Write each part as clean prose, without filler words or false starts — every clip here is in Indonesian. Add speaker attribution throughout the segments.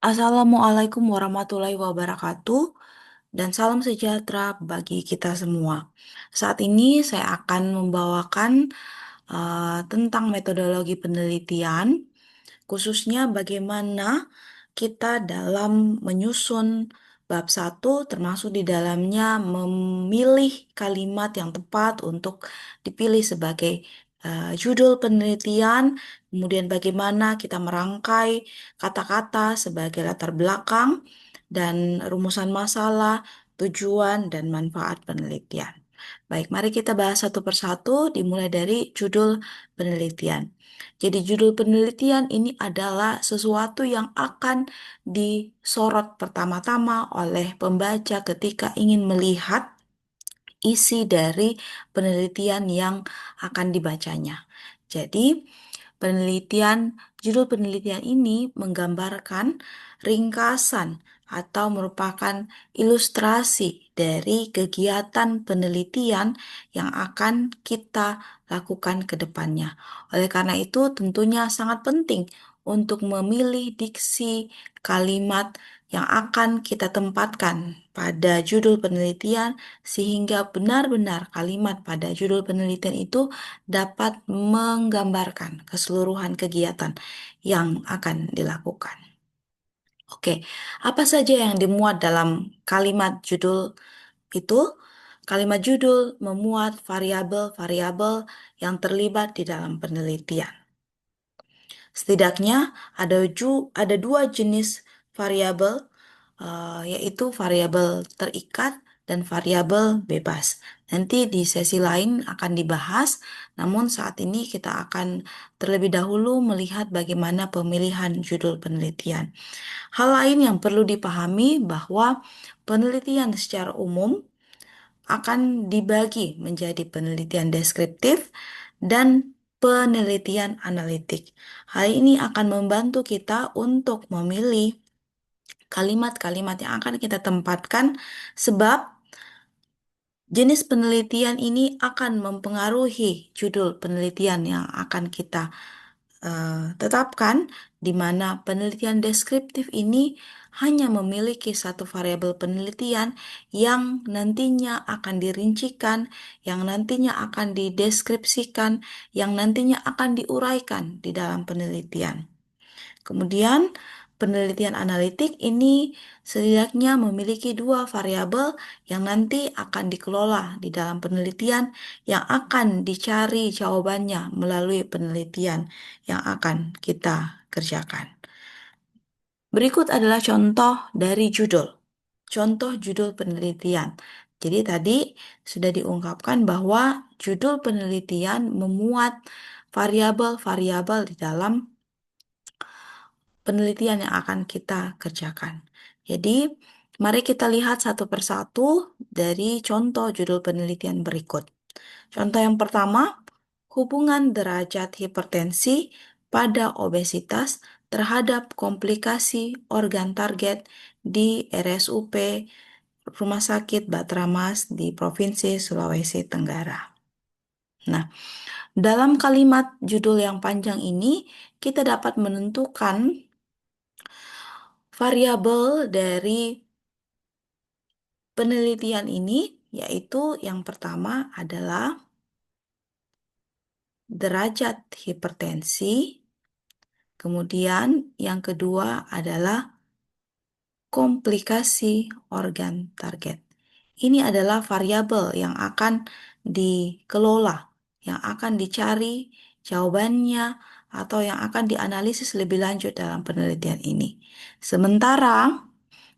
Speaker 1: Assalamualaikum warahmatullahi wabarakatuh dan salam sejahtera bagi kita semua. Saat ini saya akan membawakan tentang metodologi penelitian, khususnya bagaimana kita dalam menyusun bab satu, termasuk di dalamnya memilih kalimat yang tepat untuk dipilih sebagai judul penelitian, kemudian bagaimana kita merangkai kata-kata sebagai latar belakang dan rumusan masalah, tujuan, dan manfaat penelitian. Baik, mari kita bahas satu persatu, dimulai dari judul penelitian. Jadi judul penelitian ini adalah sesuatu yang akan disorot pertama-tama oleh pembaca ketika ingin melihat isi dari penelitian yang akan dibacanya. Jadi, judul penelitian ini menggambarkan ringkasan atau merupakan ilustrasi dari kegiatan penelitian yang akan kita lakukan ke depannya. Oleh karena itu, tentunya sangat penting untuk memilih diksi kalimat yang akan kita tempatkan pada judul penelitian sehingga benar-benar kalimat pada judul penelitian itu dapat menggambarkan keseluruhan kegiatan yang akan dilakukan. Oke, apa saja yang dimuat dalam kalimat judul itu? Kalimat judul memuat variabel-variabel yang terlibat di dalam penelitian. Setidaknya ada dua jenis variabel, yaitu variabel terikat dan variabel bebas. Nanti di sesi lain akan dibahas, namun saat ini kita akan terlebih dahulu melihat bagaimana pemilihan judul penelitian. Hal lain yang perlu dipahami bahwa penelitian secara umum akan dibagi menjadi penelitian deskriptif dan penelitian analitik. Hal ini akan membantu kita untuk memilih kalimat-kalimat yang akan kita tempatkan sebab jenis penelitian ini akan mempengaruhi judul penelitian yang akan kita tetapkan, di mana penelitian deskriptif ini hanya memiliki satu variabel penelitian yang nantinya akan dirincikan, yang nantinya akan dideskripsikan, yang nantinya akan diuraikan di dalam penelitian. Kemudian, penelitian analitik ini setidaknya memiliki dua variabel yang nanti akan dikelola di dalam penelitian yang akan dicari jawabannya melalui penelitian yang akan kita kerjakan. Berikut adalah contoh dari judul. Contoh judul penelitian. Jadi tadi sudah diungkapkan bahwa judul penelitian memuat variabel-variabel di dalam penelitian yang akan kita kerjakan. Jadi, mari kita lihat satu persatu dari contoh judul penelitian berikut. Contoh yang pertama, hubungan derajat hipertensi pada obesitas terhadap komplikasi organ target di RSUP Rumah Sakit Batramas di Provinsi Sulawesi Tenggara. Nah, dalam kalimat judul yang panjang ini, kita dapat menentukan variabel dari penelitian ini, yaitu yang pertama adalah derajat hipertensi, kemudian yang kedua adalah komplikasi organ target. Ini adalah variabel yang akan dikelola, yang akan dicari jawabannya, atau yang akan dianalisis lebih lanjut dalam penelitian ini. Sementara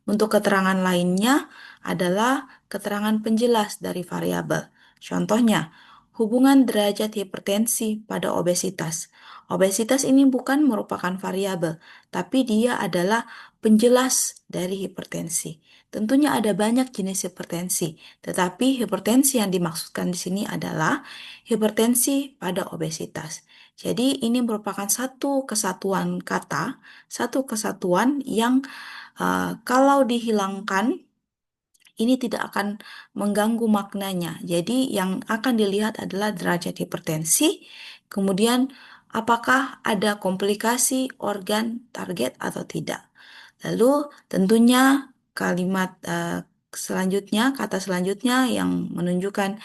Speaker 1: untuk keterangan lainnya adalah keterangan penjelas dari variabel. Contohnya, hubungan derajat hipertensi pada obesitas. Obesitas ini bukan merupakan variabel, tapi dia adalah penjelas dari hipertensi. Tentunya ada banyak jenis hipertensi, tetapi hipertensi yang dimaksudkan di sini adalah hipertensi pada obesitas. Jadi ini merupakan satu kesatuan kata, satu kesatuan yang kalau dihilangkan, ini tidak akan mengganggu maknanya. Jadi yang akan dilihat adalah derajat hipertensi, kemudian apakah ada komplikasi organ target atau tidak. Lalu tentunya kalimat selanjutnya, kata selanjutnya yang menunjukkan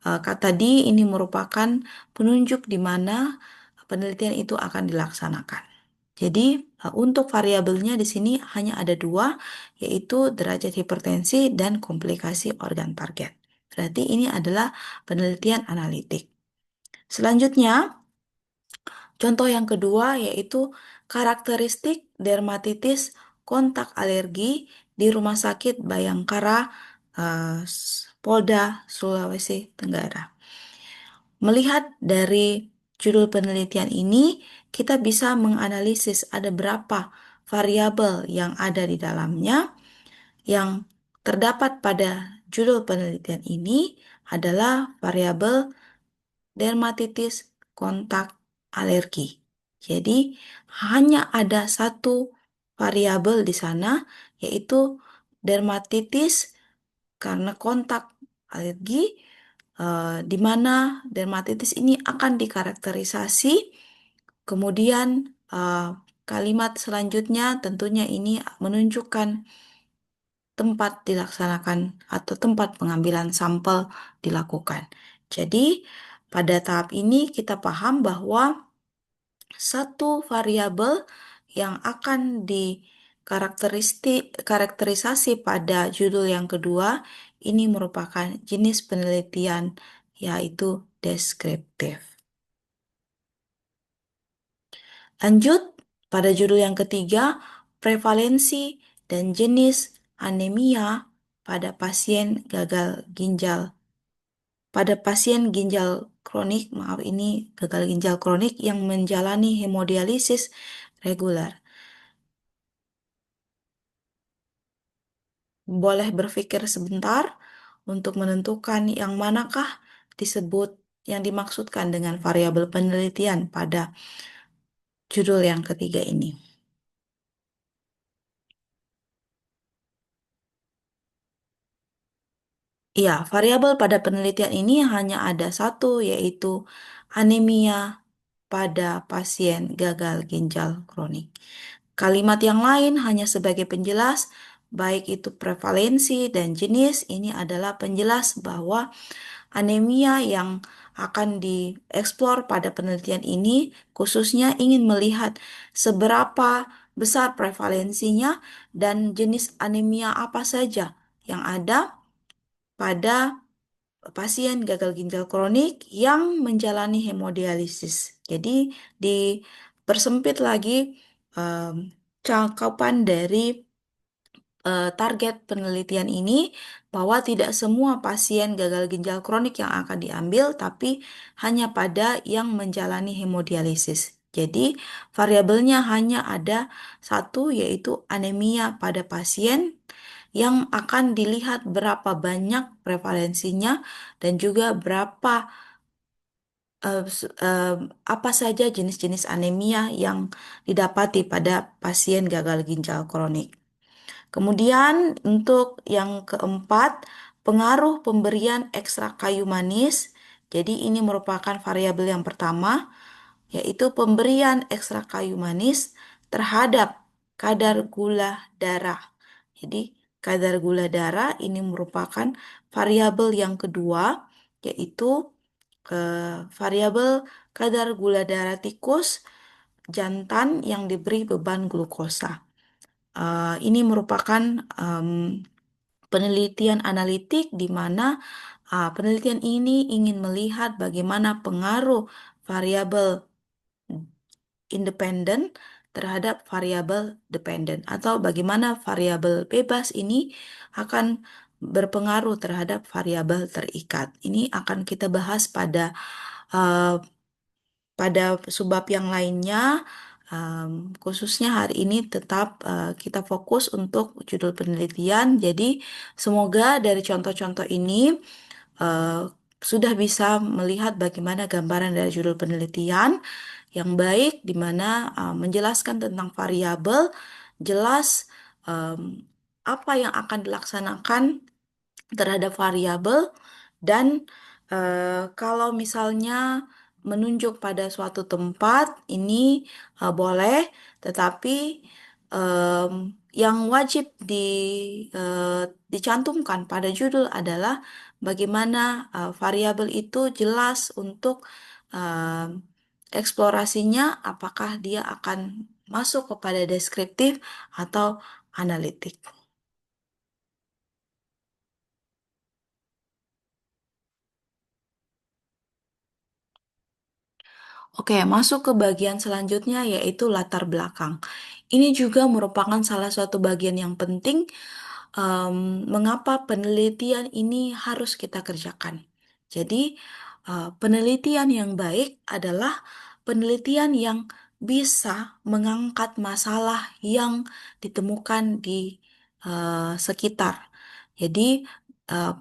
Speaker 1: kata di ini merupakan penunjuk di mana penelitian itu akan dilaksanakan. Jadi untuk variabelnya di sini hanya ada dua, yaitu derajat hipertensi dan komplikasi organ target. Berarti ini adalah penelitian analitik. Selanjutnya, contoh yang kedua yaitu karakteristik dermatitis kontak alergi di Rumah Sakit Bayangkara, Polda Sulawesi Tenggara. Melihat dari judul penelitian ini, kita bisa menganalisis ada berapa variabel yang ada di dalamnya. Yang terdapat pada judul penelitian ini adalah variabel dermatitis kontak alergi. Jadi, hanya ada satu variabel di sana, yaitu dermatitis karena kontak alergi, di mana dermatitis ini akan dikarakterisasi. Kemudian, kalimat selanjutnya tentunya ini menunjukkan tempat dilaksanakan atau tempat pengambilan sampel dilakukan. Jadi, pada tahap ini kita paham bahwa satu variabel yang akan karakterisasi pada judul yang kedua ini merupakan jenis penelitian yaitu deskriptif. Lanjut pada judul yang ketiga, prevalensi dan jenis anemia pada pasien gagal ginjal. Pada pasien ginjal kronik, maaf ini gagal ginjal kronik yang menjalani hemodialisis reguler. Boleh berpikir sebentar untuk menentukan yang manakah disebut yang dimaksudkan dengan variabel penelitian pada judul yang ketiga ini. Iya, variabel pada penelitian ini hanya ada satu, yaitu anemia pada pasien gagal ginjal kronik. Kalimat yang lain hanya sebagai penjelas, baik itu prevalensi dan jenis, ini adalah penjelas bahwa anemia yang akan dieksplor pada penelitian ini khususnya ingin melihat seberapa besar prevalensinya dan jenis anemia apa saja yang ada pada pasien gagal ginjal kronik yang menjalani hemodialisis. Jadi dipersempit lagi em, cakupan dari target penelitian ini bahwa tidak semua pasien gagal ginjal kronik yang akan diambil, tapi hanya pada yang menjalani hemodialisis. Jadi variabelnya hanya ada satu, yaitu anemia pada pasien yang akan dilihat berapa banyak prevalensinya dan juga berapa apa saja jenis-jenis anemia yang didapati pada pasien gagal ginjal kronik. Kemudian untuk yang keempat, pengaruh pemberian ekstrak kayu manis. Jadi ini merupakan variabel yang pertama, yaitu pemberian ekstrak kayu manis terhadap kadar gula darah. Jadi kadar gula darah ini merupakan variabel yang kedua, yaitu variabel kadar gula darah tikus jantan yang diberi beban glukosa. Ini merupakan penelitian analitik di mana penelitian ini ingin melihat bagaimana pengaruh variabel independen terhadap variabel dependen atau bagaimana variabel bebas ini akan berpengaruh terhadap variabel terikat. Ini akan kita bahas uh, pada subbab yang lainnya. Khususnya hari ini tetap kita fokus untuk judul penelitian. Jadi semoga dari contoh-contoh ini uh, sudah bisa melihat bagaimana gambaran dari judul penelitian yang baik, di mana menjelaskan tentang variabel, jelas um, apa yang akan dilaksanakan terhadap variabel dan kalau misalnya menunjuk pada suatu tempat ini boleh, tetapi em, yang wajib dicantumkan pada judul adalah bagaimana variabel itu jelas untuk eh, eksplorasinya, apakah dia akan masuk kepada deskriptif atau analitik. Oke, masuk ke bagian selanjutnya yaitu latar belakang. Ini juga merupakan salah satu bagian yang penting, mengapa penelitian ini harus kita kerjakan. Jadi, penelitian yang baik adalah penelitian yang bisa mengangkat masalah yang ditemukan di sekitar. Jadi,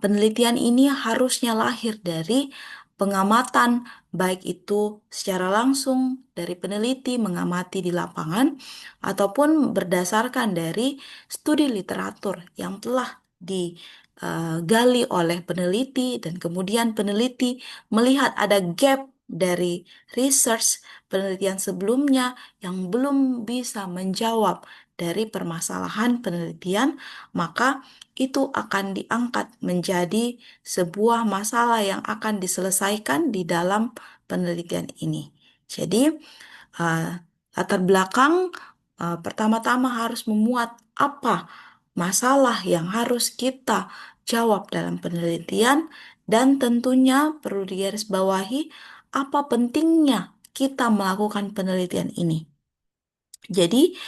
Speaker 1: penelitian ini harusnya lahir dari pengamatan, baik itu secara langsung dari peneliti mengamati di lapangan, ataupun berdasarkan dari studi literatur yang telah digali oleh peneliti, dan kemudian peneliti melihat ada gap dari research penelitian sebelumnya yang belum bisa menjawab dari permasalahan penelitian, maka itu akan diangkat menjadi sebuah masalah yang akan diselesaikan di dalam penelitian ini. Jadi, uh, latar belakang pertama-tama harus memuat apa masalah yang harus kita jawab dalam penelitian, dan tentunya perlu digarisbawahi apa pentingnya kita melakukan penelitian ini. Jadi,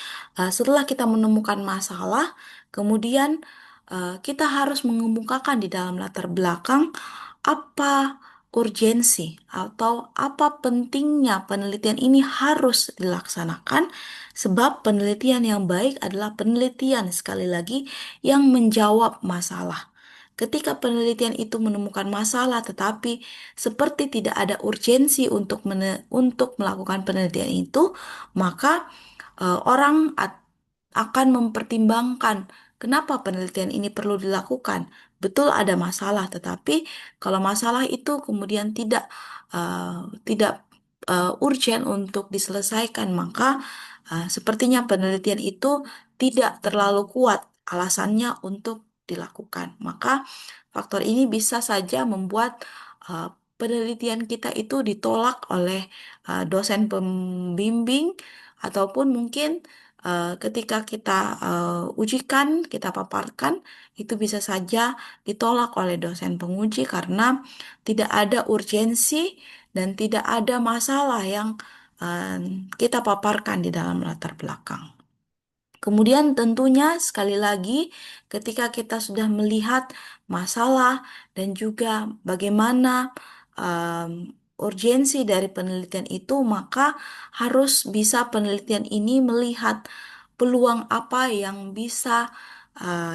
Speaker 1: setelah kita menemukan masalah, kemudian kita harus mengemukakan di dalam latar belakang apa urgensi atau apa pentingnya penelitian ini harus dilaksanakan, sebab penelitian yang baik adalah penelitian, sekali lagi, yang menjawab masalah. Ketika penelitian itu menemukan masalah tetapi seperti tidak ada urgensi untuk melakukan penelitian itu, maka orang akan mempertimbangkan kenapa penelitian ini perlu dilakukan. Betul ada masalah, tetapi kalau masalah itu kemudian tidak urgent untuk diselesaikan, maka sepertinya penelitian itu tidak terlalu kuat alasannya untuk dilakukan. Maka faktor ini bisa saja membuat uh, penelitian kita itu ditolak oleh dosen pembimbing, ataupun mungkin ketika kita ujikan, kita paparkan, itu bisa saja ditolak oleh dosen penguji karena tidak ada urgensi dan tidak ada masalah yang eh, kita paparkan di dalam latar belakang. Kemudian tentunya sekali lagi, ketika kita sudah melihat masalah dan juga bagaimana urgensi dari penelitian itu, maka harus bisa penelitian ini melihat peluang apa yang bisa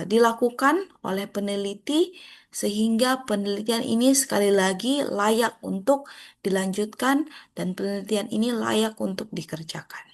Speaker 1: dilakukan oleh peneliti sehingga penelitian ini sekali lagi layak untuk dilanjutkan dan penelitian ini layak untuk dikerjakan.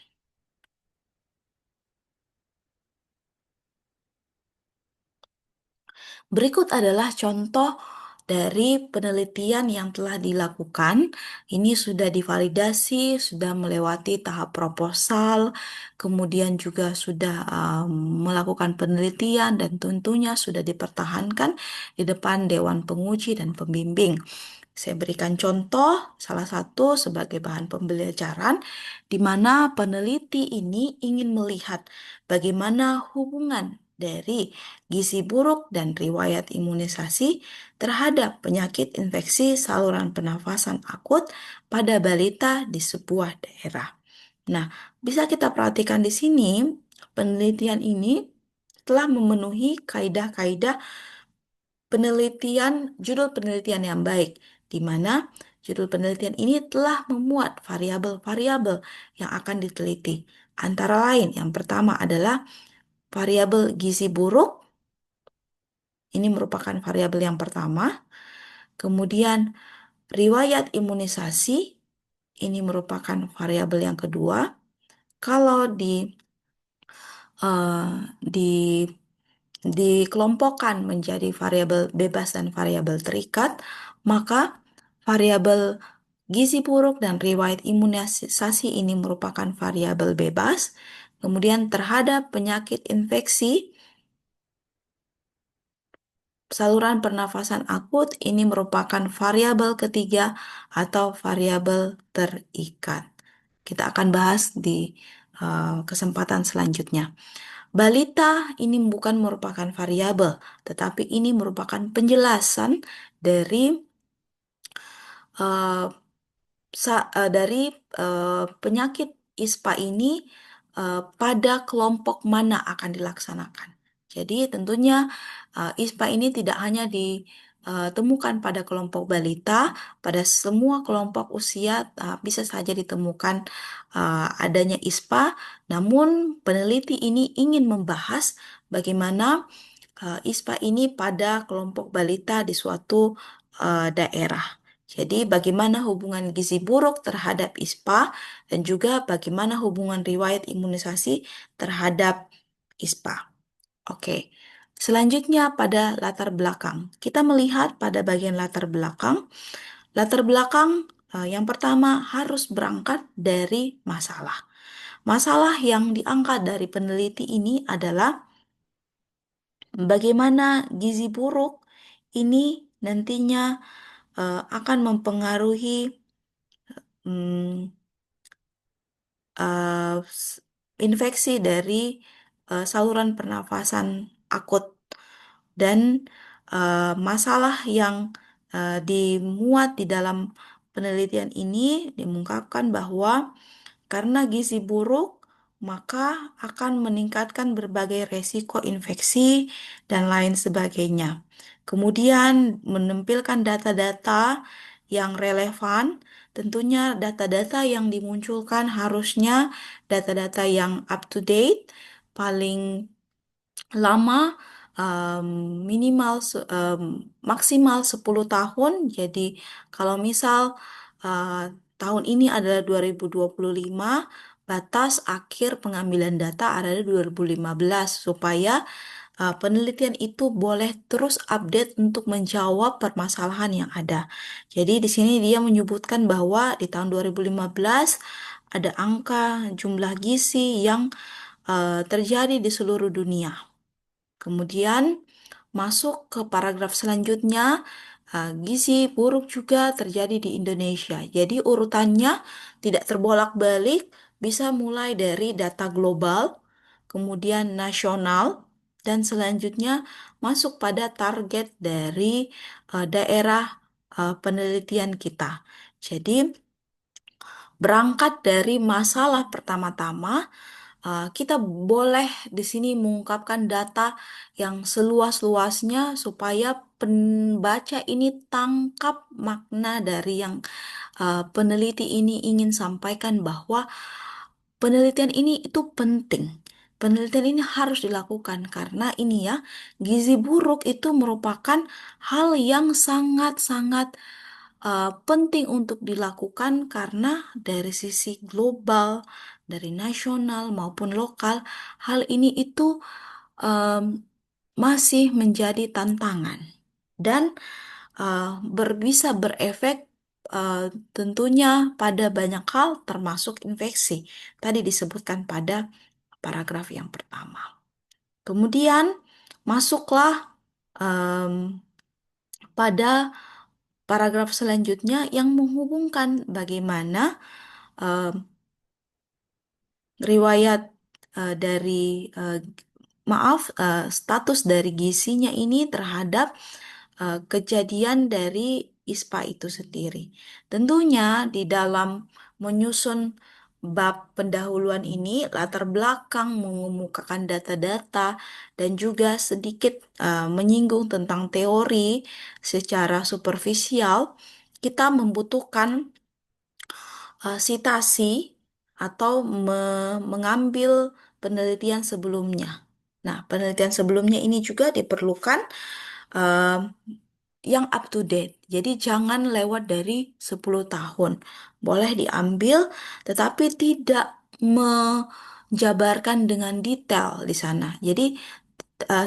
Speaker 1: Berikut adalah contoh dari penelitian yang telah dilakukan. Ini sudah divalidasi, sudah melewati tahap proposal, kemudian juga sudah melakukan penelitian, dan tentunya sudah dipertahankan di depan Dewan Penguji dan Pembimbing. Saya berikan contoh salah satu sebagai bahan pembelajaran, di mana peneliti ini ingin melihat bagaimana hubungan dari gizi buruk dan riwayat imunisasi terhadap penyakit infeksi saluran pernafasan akut pada balita di sebuah daerah. Nah, bisa kita perhatikan di sini, penelitian ini telah memenuhi kaidah-kaidah penelitian, judul penelitian yang baik, di mana judul penelitian ini telah memuat variabel-variabel yang akan diteliti. Antara lain, yang pertama adalah variabel gizi buruk, ini merupakan variabel yang pertama. Kemudian, riwayat imunisasi, ini merupakan variabel yang kedua. Kalau eh, di dikelompokkan menjadi variabel bebas dan variabel terikat, maka variabel gizi buruk dan riwayat imunisasi ini merupakan variabel bebas. Kemudian terhadap penyakit infeksi saluran pernafasan akut ini merupakan variabel ketiga atau variabel terikat. Kita akan bahas di kesempatan selanjutnya. Balita ini bukan merupakan variabel, tetapi ini merupakan penjelasan dari eh, dari penyakit ISPA ini pada kelompok mana akan dilaksanakan. Jadi tentunya ISPA ini tidak hanya ditemukan pada kelompok balita, pada semua kelompok usia bisa saja ditemukan adanya ISPA. Namun peneliti ini ingin membahas bagaimana ISPA ini pada kelompok balita di suatu daerah. Jadi, bagaimana hubungan gizi buruk terhadap ISPA dan juga bagaimana hubungan riwayat imunisasi terhadap ISPA. Oke, selanjutnya pada latar belakang. Kita melihat pada bagian latar belakang. Latar belakang yang pertama harus berangkat dari masalah. Masalah yang diangkat dari peneliti ini adalah bagaimana gizi buruk ini nantinya akan mempengaruhi hmm, eh, s- infeksi dari saluran pernafasan akut dan masalah yang dimuat di dalam penelitian ini dimungkapkan bahwa karena gizi buruk, maka akan meningkatkan berbagai resiko infeksi dan lain sebagainya. Kemudian menampilkan data-data yang relevan, tentunya data-data yang dimunculkan harusnya data-data yang up to date, paling lama em, minimal maksimal 10 tahun. Jadi kalau misal eh, tahun ini adalah 2025, batas akhir pengambilan data adalah 2015 supaya penelitian itu boleh terus update untuk menjawab permasalahan yang ada. Jadi di sini dia menyebutkan bahwa di tahun 2015 ada angka jumlah gizi yang terjadi di seluruh dunia. Kemudian masuk ke paragraf selanjutnya, gizi buruk juga terjadi di Indonesia. Jadi urutannya tidak terbolak-balik, bisa mulai dari data global, kemudian nasional, dan selanjutnya masuk pada target dari daerah penelitian kita. Jadi berangkat dari masalah pertama-tama, kita boleh di sini mengungkapkan data yang seluas-luasnya supaya pembaca ini tangkap makna dari yang peneliti ini ingin sampaikan bahwa penelitian ini itu penting. Penelitian ini harus dilakukan karena ini ya, gizi buruk itu merupakan hal yang sangat-sangat penting untuk dilakukan karena dari sisi global, dari nasional maupun lokal, hal ini itu em, masih menjadi tantangan dan bisa berefek eh, tentunya pada banyak hal termasuk infeksi. Tadi disebutkan pada paragraf yang pertama. Kemudian masuklah em, pada paragraf selanjutnya yang menghubungkan bagaimana em, riwayat dari eh, maaf status dari gizinya ini terhadap kejadian dari ISPA itu sendiri. Tentunya di dalam menyusun bab pendahuluan ini latar belakang mengemukakan data-data dan juga sedikit menyinggung tentang teori secara superficial, kita membutuhkan sitasi atau mengambil penelitian sebelumnya. Nah, penelitian sebelumnya ini juga diperlukan eh, yang up to date. Jadi jangan lewat dari 10 tahun. Boleh diambil, tetapi tidak menjabarkan dengan detail di sana. Jadi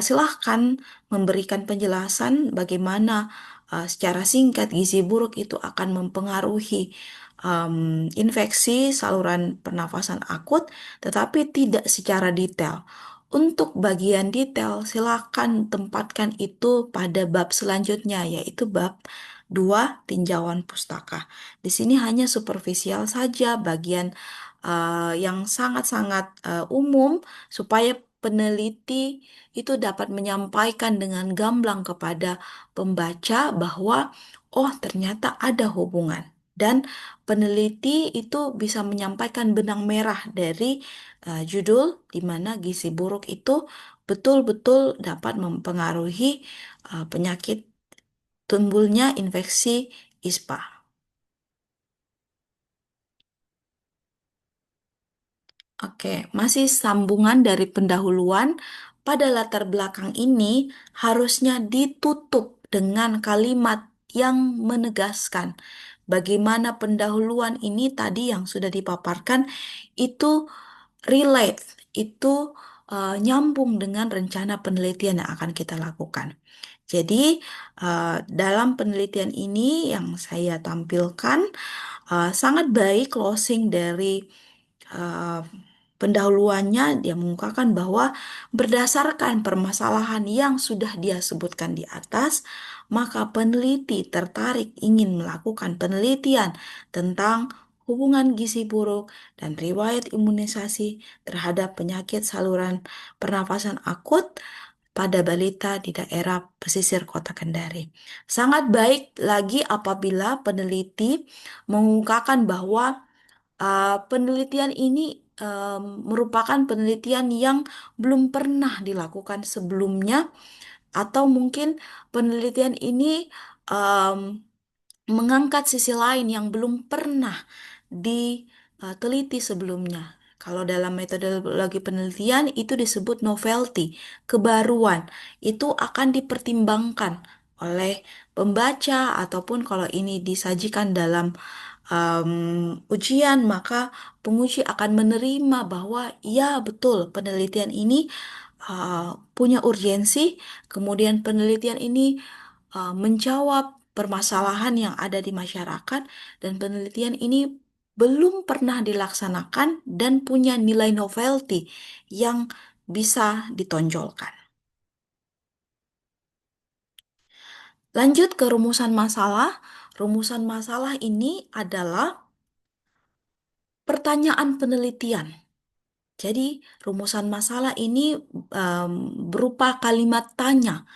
Speaker 1: silahkan memberikan penjelasan bagaimana secara singkat gizi buruk itu akan mempengaruhi infeksi saluran pernafasan akut, tetapi tidak secara detail. Untuk bagian detail, silakan tempatkan itu pada bab selanjutnya, yaitu bab 2 tinjauan pustaka. Di sini hanya superficial saja bagian yang sangat-sangat umum supaya peneliti itu dapat menyampaikan dengan gamblang kepada pembaca bahwa oh ternyata ada hubungan. Dan peneliti itu bisa menyampaikan benang merah dari judul di mana gizi buruk itu betul-betul dapat mempengaruhi penyakit timbulnya infeksi ISPA. Oke, masih sambungan dari pendahuluan. Pada latar belakang ini harusnya ditutup dengan kalimat yang menegaskan bagaimana pendahuluan ini tadi yang sudah dipaparkan itu relate, itu nyambung dengan rencana penelitian yang akan kita lakukan. Jadi, dalam penelitian ini yang saya tampilkan sangat baik closing dari eh, pendahuluannya. Dia mengungkapkan bahwa berdasarkan permasalahan yang sudah dia sebutkan di atas, maka peneliti tertarik ingin melakukan penelitian tentang hubungan gizi buruk dan riwayat imunisasi terhadap penyakit saluran pernafasan akut pada balita di daerah pesisir Kota Kendari. Sangat baik lagi apabila peneliti mengungkapkan bahwa penelitian ini merupakan penelitian yang belum pernah dilakukan sebelumnya, atau mungkin penelitian ini mengangkat sisi lain yang belum pernah diteliti sebelumnya. Kalau dalam metodologi penelitian itu disebut novelty, kebaruan. Itu akan dipertimbangkan oleh pembaca ataupun kalau ini disajikan dalam ujian, maka penguji akan menerima bahwa ya betul penelitian ini punya urgensi, kemudian penelitian ini menjawab permasalahan yang ada di masyarakat, dan penelitian ini belum pernah dilaksanakan dan punya nilai novelty yang bisa ditonjolkan. Lanjut ke rumusan masalah. Rumusan masalah ini adalah pertanyaan penelitian. Jadi, rumusan masalah ini em, berupa kalimat tanya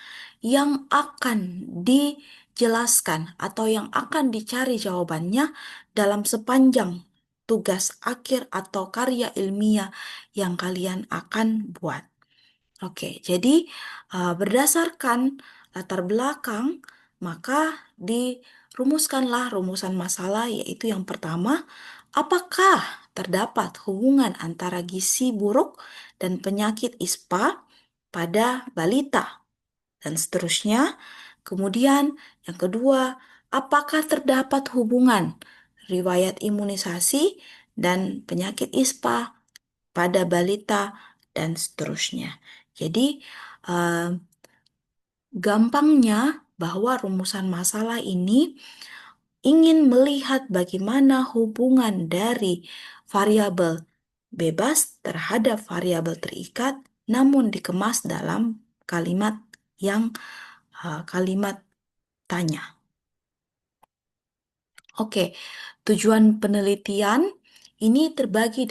Speaker 1: yang akan dijelaskan atau yang akan dicari jawabannya dalam sepanjang tugas akhir atau karya ilmiah yang kalian akan buat. Oke, jadi berdasarkan latar belakang, maka dirumuskanlah rumusan masalah, yaitu yang pertama, apakah terdapat hubungan antara gizi buruk dan penyakit ISPA pada balita? Dan seterusnya. Kemudian, yang kedua, apakah terdapat hubungan riwayat imunisasi dan penyakit ISPA pada balita dan seterusnya. Jadi, eh, gampangnya bahwa rumusan masalah ini ingin melihat bagaimana hubungan dari variabel bebas terhadap variabel terikat, namun dikemas dalam kalimat yang kalimat tanya. Oke, tujuan penelitian ini terbagi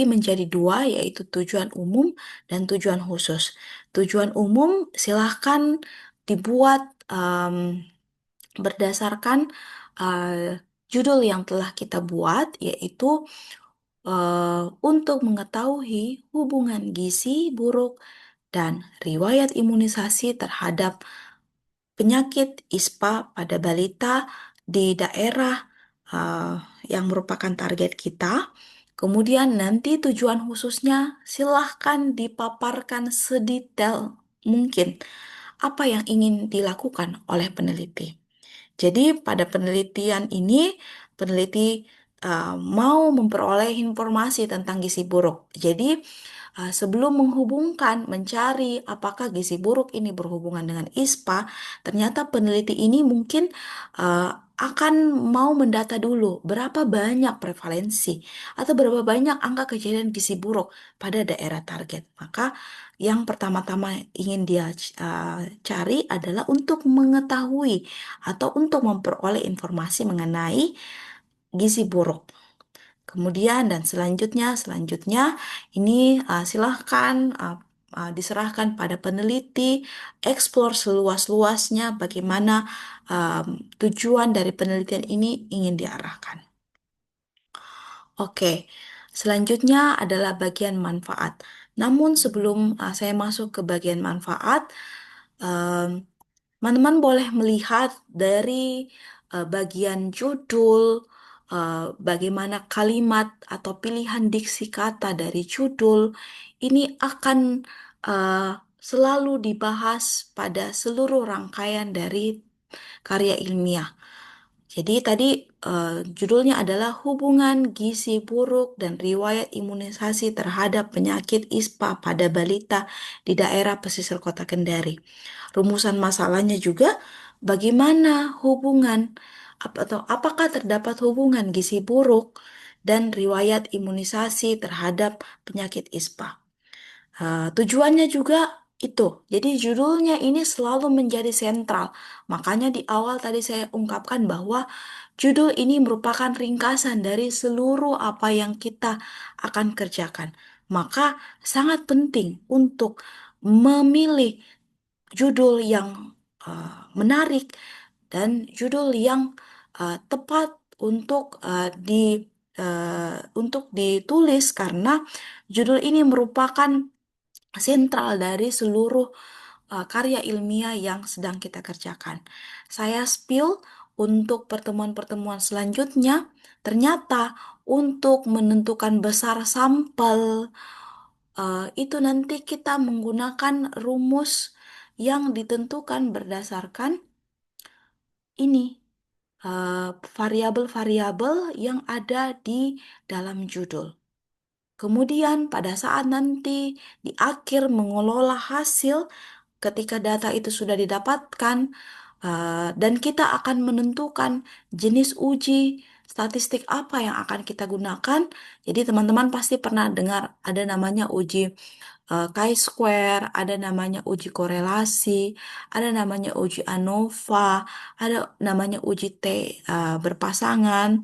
Speaker 1: menjadi dua, yaitu tujuan umum dan tujuan khusus. Tujuan umum silahkan dibuat berdasarkan judul yang telah kita buat, yaitu untuk mengetahui hubungan gizi buruk dan riwayat imunisasi terhadap penyakit ISPA pada balita di daerah uh, yang merupakan target kita. Kemudian nanti tujuan khususnya silahkan dipaparkan sedetail mungkin apa yang ingin dilakukan oleh peneliti. Jadi pada penelitian ini peneliti mau memperoleh informasi tentang gizi buruk. Jadi, sebelum menghubungkan, mencari apakah gizi buruk ini berhubungan dengan ISPA, ternyata peneliti ini mungkin uh, akan mau mendata dulu berapa banyak prevalensi atau berapa banyak angka kejadian gizi buruk pada daerah target. Maka yang pertama-tama ingin dia cari adalah untuk mengetahui atau untuk memperoleh informasi mengenai gizi buruk. Kemudian dan selanjutnya ini silahkan diserahkan pada peneliti, eksplor seluas-luasnya bagaimana tujuan dari penelitian ini ingin diarahkan. Oke, selanjutnya adalah bagian manfaat. Namun sebelum saya masuk ke bagian manfaat, em, teman-teman boleh melihat dari bagian judul, bagaimana kalimat atau pilihan diksi kata dari judul ini akan eh, selalu dibahas pada seluruh rangkaian dari karya ilmiah. Jadi tadi judulnya adalah Hubungan Gizi Buruk dan Riwayat Imunisasi Terhadap Penyakit ISPA pada Balita di Daerah Pesisir Kota Kendari. Rumusan masalahnya juga bagaimana hubungan atau apakah terdapat hubungan gizi buruk dan riwayat imunisasi terhadap penyakit ISPA. Tujuannya juga itu. Jadi judulnya ini selalu menjadi sentral. Makanya di awal tadi saya ungkapkan bahwa judul ini merupakan ringkasan dari seluruh apa yang kita akan kerjakan. Maka sangat penting untuk memilih judul yang menarik dan judul yang tepat untuk ditulis karena judul ini merupakan sentral dari seluruh karya ilmiah yang sedang kita kerjakan. Saya spill untuk pertemuan-pertemuan selanjutnya, ternyata untuk menentukan besar sampel, itu nanti kita menggunakan rumus yang ditentukan berdasarkan ini, variabel-variabel yang ada di dalam judul. Kemudian pada saat nanti di akhir mengelola hasil, ketika data itu sudah didapatkan, dan kita akan menentukan jenis uji statistik apa yang akan kita gunakan. Jadi teman-teman pasti pernah dengar ada namanya uji chi-square, ada namanya uji korelasi, ada namanya uji ANOVA, ada namanya uji T berpasangan,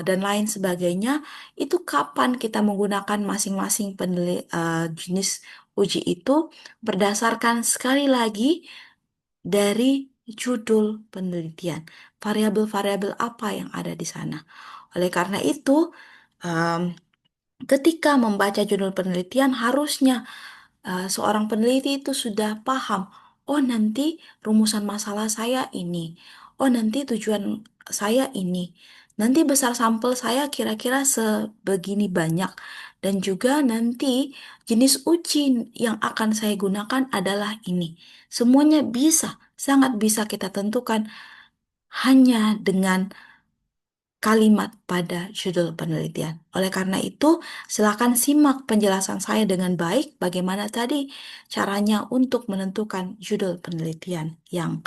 Speaker 1: dan lain sebagainya. Itu kapan kita menggunakan masing-masing jenis uji itu berdasarkan sekali lagi dari judul penelitian, variabel-variabel apa yang ada di sana. Oleh karena itu, em, ketika membaca judul penelitian, harusnya seorang peneliti itu sudah paham, oh nanti rumusan masalah saya ini, oh nanti tujuan saya ini, nanti besar sampel saya kira-kira sebegini banyak, dan juga nanti jenis uji yang akan saya gunakan adalah ini. Semuanya bisa, sangat bisa kita tentukan hanya dengan kalimat pada judul penelitian. Oleh karena itu, silakan simak penjelasan saya dengan baik bagaimana tadi caranya untuk menentukan judul penelitian yang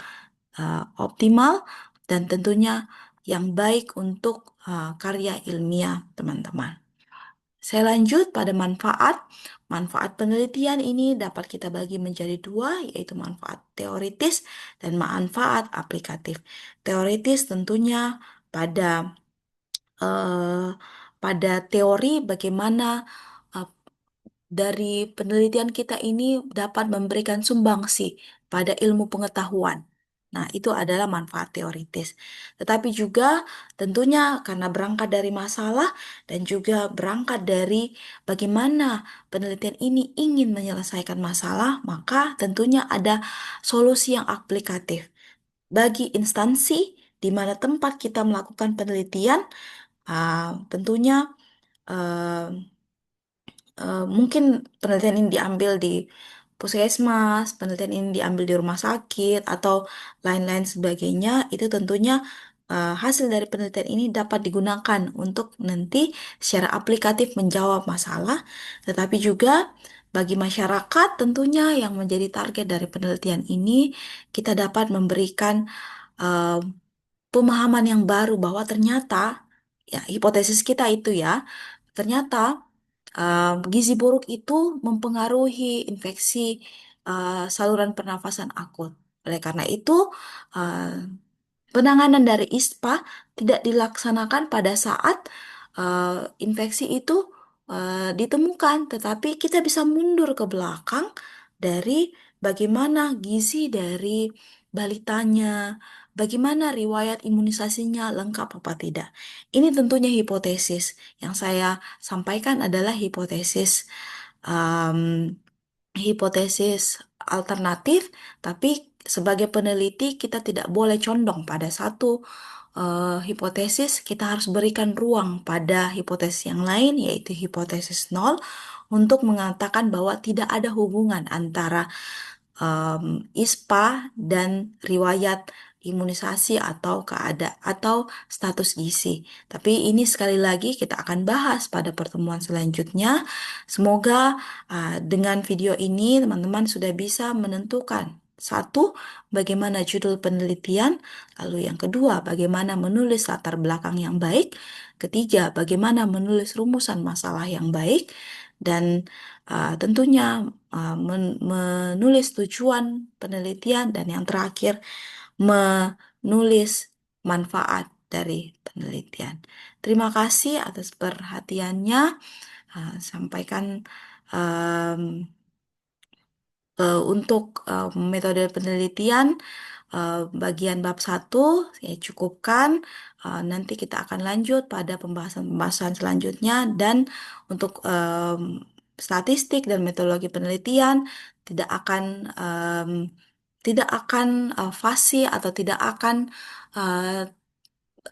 Speaker 1: optimal dan tentunya yang baik untuk karya ilmiah teman-teman. Saya lanjut pada manfaat. Manfaat penelitian ini dapat kita bagi menjadi dua, yaitu manfaat teoritis dan manfaat aplikatif. Teoritis tentunya pada eh, pada teori bagaimana eh, dari penelitian kita ini dapat memberikan sumbangsi pada ilmu pengetahuan. Nah, itu adalah manfaat teoritis. Tetapi juga tentunya karena berangkat dari masalah dan juga berangkat dari bagaimana penelitian ini ingin menyelesaikan masalah, maka tentunya ada solusi yang aplikatif bagi instansi di mana tempat kita melakukan penelitian. Tentunya eh, mungkin penelitian ini diambil di puskesmas, penelitian ini diambil di rumah sakit atau lain-lain sebagainya. Itu tentunya hasil dari penelitian ini dapat digunakan untuk nanti secara aplikatif menjawab masalah, tetapi juga bagi masyarakat tentunya yang menjadi target dari penelitian ini, kita dapat memberikan eh, pemahaman yang baru bahwa ternyata, ya hipotesis kita itu ya, ternyata gizi buruk itu mempengaruhi infeksi saluran pernafasan akut. Oleh karena itu, eh, penanganan dari ISPA tidak dilaksanakan pada saat infeksi itu ditemukan, tetapi kita bisa mundur ke belakang dari bagaimana gizi dari balitanya, bagaimana riwayat imunisasinya lengkap apa tidak. Ini tentunya hipotesis. Yang saya sampaikan adalah hipotesis alternatif, tapi sebagai peneliti kita tidak boleh condong pada satu hipotesis, kita harus berikan ruang pada hipotesis yang lain, yaitu hipotesis nol, untuk mengatakan bahwa tidak ada hubungan antara ISPA dan riwayat imunisasi atau atau status gizi. Tapi ini sekali lagi kita akan bahas pada pertemuan selanjutnya. Semoga dengan video ini teman-teman sudah bisa menentukan satu, bagaimana judul penelitian, lalu yang kedua, bagaimana menulis latar belakang yang baik, ketiga, bagaimana menulis rumusan masalah yang baik, dan tentunya menulis tujuan penelitian, dan yang terakhir menulis manfaat dari penelitian. Terima kasih atas perhatiannya. Sampaikan em, untuk metode penelitian bagian bab satu saya cukupkan. Nanti kita akan lanjut pada pembahasan-pembahasan selanjutnya, dan untuk statistik dan metodologi penelitian tidak akan em, tidak akan fasih atau tidak akan eh,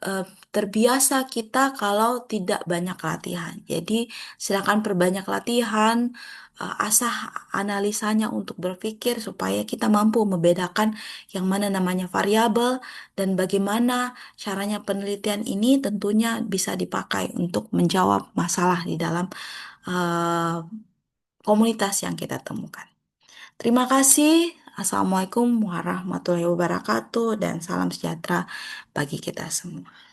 Speaker 1: eh, terbiasa kita kalau tidak banyak latihan. Jadi silakan perbanyak latihan, asah analisanya untuk berpikir supaya kita mampu membedakan yang mana namanya variabel dan bagaimana caranya penelitian ini tentunya bisa dipakai untuk menjawab masalah di dalam eh, komunitas yang kita temukan. Terima kasih. Assalamualaikum warahmatullahi wabarakatuh dan salam sejahtera bagi kita semua.